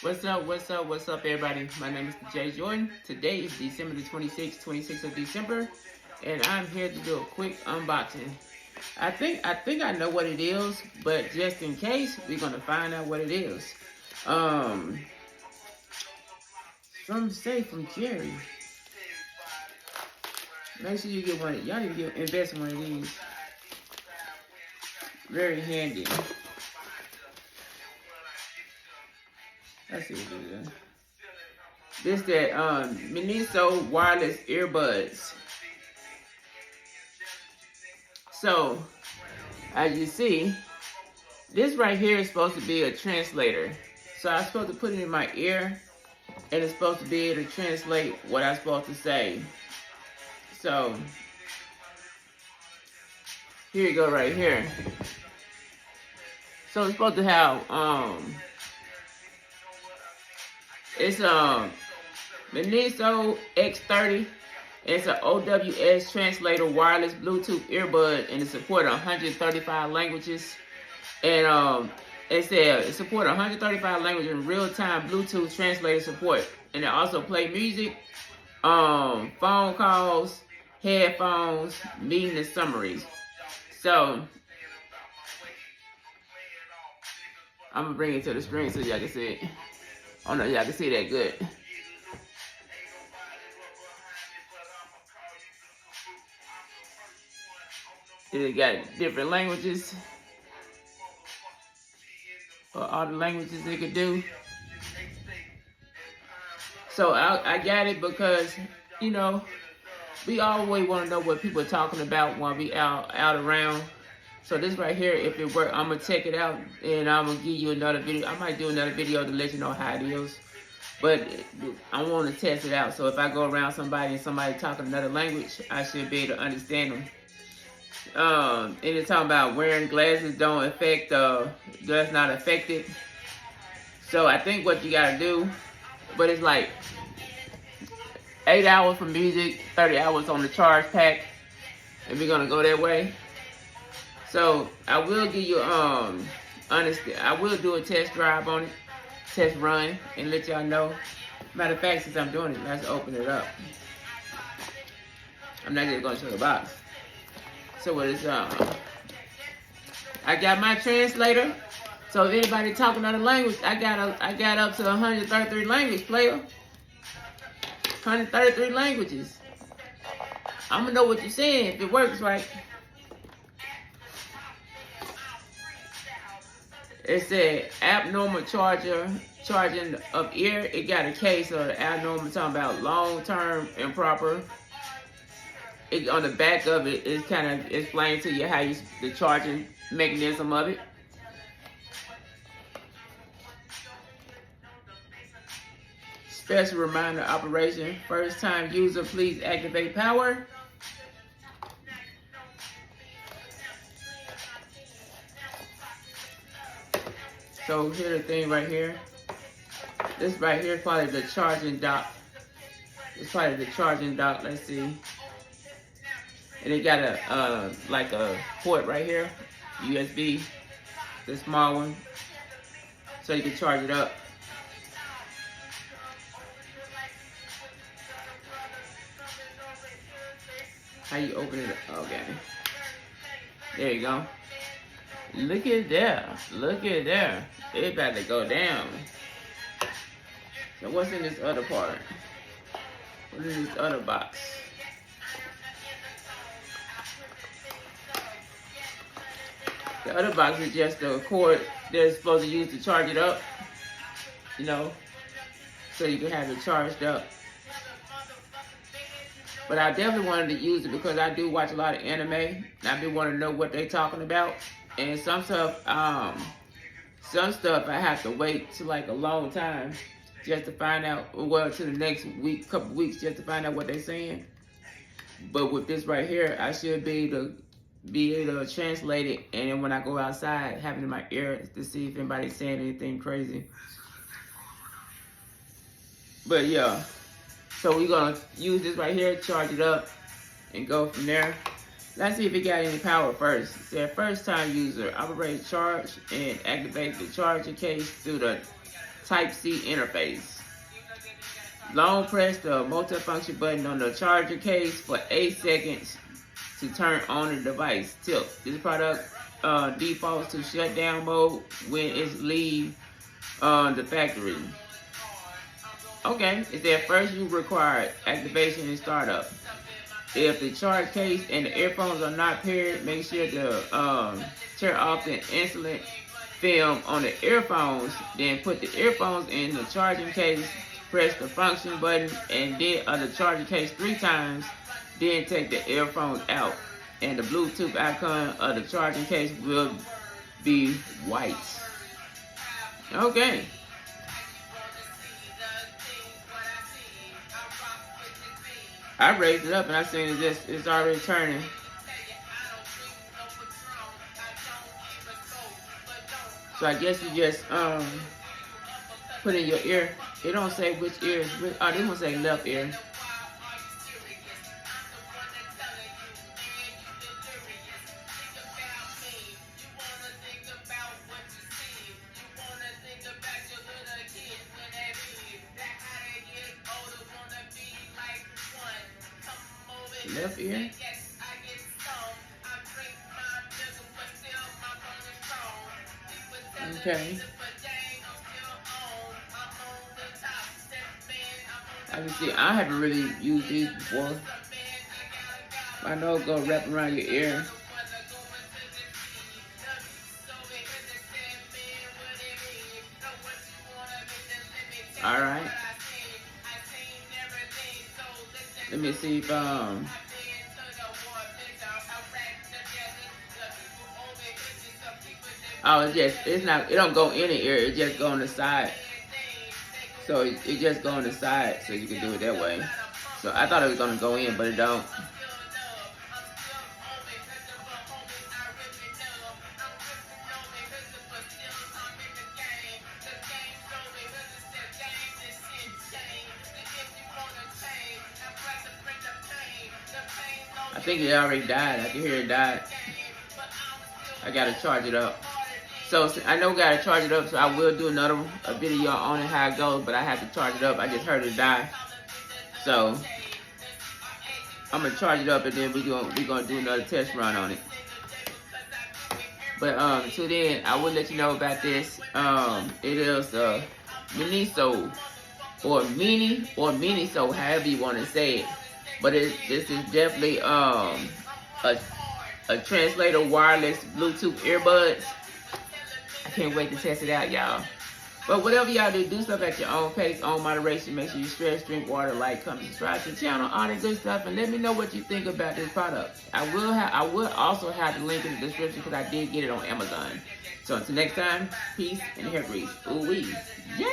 What's up, everybody? My name is TheJ Jordan. Today is December the 26th of December, and I'm here to do a quick unboxing. I think I know what it is, but just in case, we're gonna find out what it is. Some say from Jerry. Make sure you get one. Y'all need to invest in one of these. Very handy. Let's see what it is. This that MINISO wireless earbuds. So, as you see, this right here is supposed to be a translator. So I'm supposed to put it in my ear, and it's supposed to be able to translate what I'm supposed to say. So, here you go right here. So it's supposed to have, it's MINISO X30. It's an OWS translator wireless Bluetooth earbud, and it supports 135 languages. And it says it supports 135 languages in real-time Bluetooth translator support, and it also play music, phone calls, headphones, meeting and summaries. So I'm gonna bring it to the screen so y'all can see it. Oh no, y'all can see that good. It got different languages, all the languages it could do. So I got it because, you know, we always want to know what people are talking about when we out around. So this right here, if it works, I'm gonna check it out, and I'm gonna give you another video. I might do another video to let you know how it is, but I want to test it out. So if I go around somebody and somebody talking another language, I should be able to understand them. And it's talking about wearing glasses does not affect it. So I think what you gotta do, but it's like 8 hours for music, 30 hours on the charge pack, and we're gonna go that way. So I will give you I will do a test drive on it, test run, and let y'all know. Matter of fact, since I'm doing it, let's open it up. I'm not just gonna show the box. So what is I got my translator. So if anybody talking another language, I got up to 133 language, player. 133 languages. I'm gonna know what you're saying if it works right. It said abnormal charging of ear. It got a case of abnormal, talking about long-term improper. It, on the back of it, it's kind of explained to you how the charging mechanism of it. Special reminder operation. First time user, please activate power. So here's the thing right here. This right here is probably the charging dock. It's probably the charging dock. Let's see. And it got a like a port right here, USB, the small one, so you can charge it up. How you open it up? Okay. There you go. Look at there. Look at there. It's about to go down. So what's in this other part? What's in this other box? The other box is just the cord they're supposed to use to charge it up. You know, so you can have it charged up. But I definitely wanted to use it because I do watch a lot of anime, and I do want to know what they're talking about. And some stuff I have to wait to like a long time just to find out, well, to the next week, couple weeks, just to find out what they're saying. But with this right here, I should be able to translate it, and then when I go outside, have it in my ear to see if anybody's saying anything crazy. But yeah, so we're gonna use this right here, charge it up, and go from there. Let's see if it got any power first. It said first time user, operate charge and activate the charger case through the Type-C interface. Long press the multifunction button on the charger case for 8 seconds to turn on the device. Tip: this product defaults to shutdown mode when it's leave the factory. Okay, it said first you require activation and startup. If the charge case and the earphones are not paired, make sure to tear off the insulin film on the earphones, then put the earphones in the charging case, press the function button and then the charging case 3 times, then take the earphones out, and the Bluetooth icon of the charging case will be white. Okay. I raised it up and I seen it's already turning. So I guess you just put in your ear. It don't say which ear is which. Oh, this one say left ear. Left ear. Okay. I can see I haven't really used these before. I know it go wrap around your ear. All right. Let me see if oh, it don't go in the ear, it just go on the side. So it just go on the side, so you can do it that way. So I thought it was gonna go in, but it don't. I think it already died. I can hear it died. I gotta charge it up. So I know we gotta charge it up, so I will do another video on it, how it goes, but I have to charge it up. I just heard it die. So I'm gonna charge it up and then we're gonna do another test run on it. But until then, I will let you know about this. It is the MINISO or MINISO, however you want to say it. But this is definitely a translator wireless Bluetooth earbuds. I can't wait to test it out, y'all. But whatever y'all do stuff at your own pace, own moderation. Make sure you stretch, drink water, like, comment, subscribe to the channel, all that good stuff, and let me know what you think about this product. I will also have the link in the description because I did get it on Amazon. So until next time, peace and hair grease. Ooh wee. Yeah.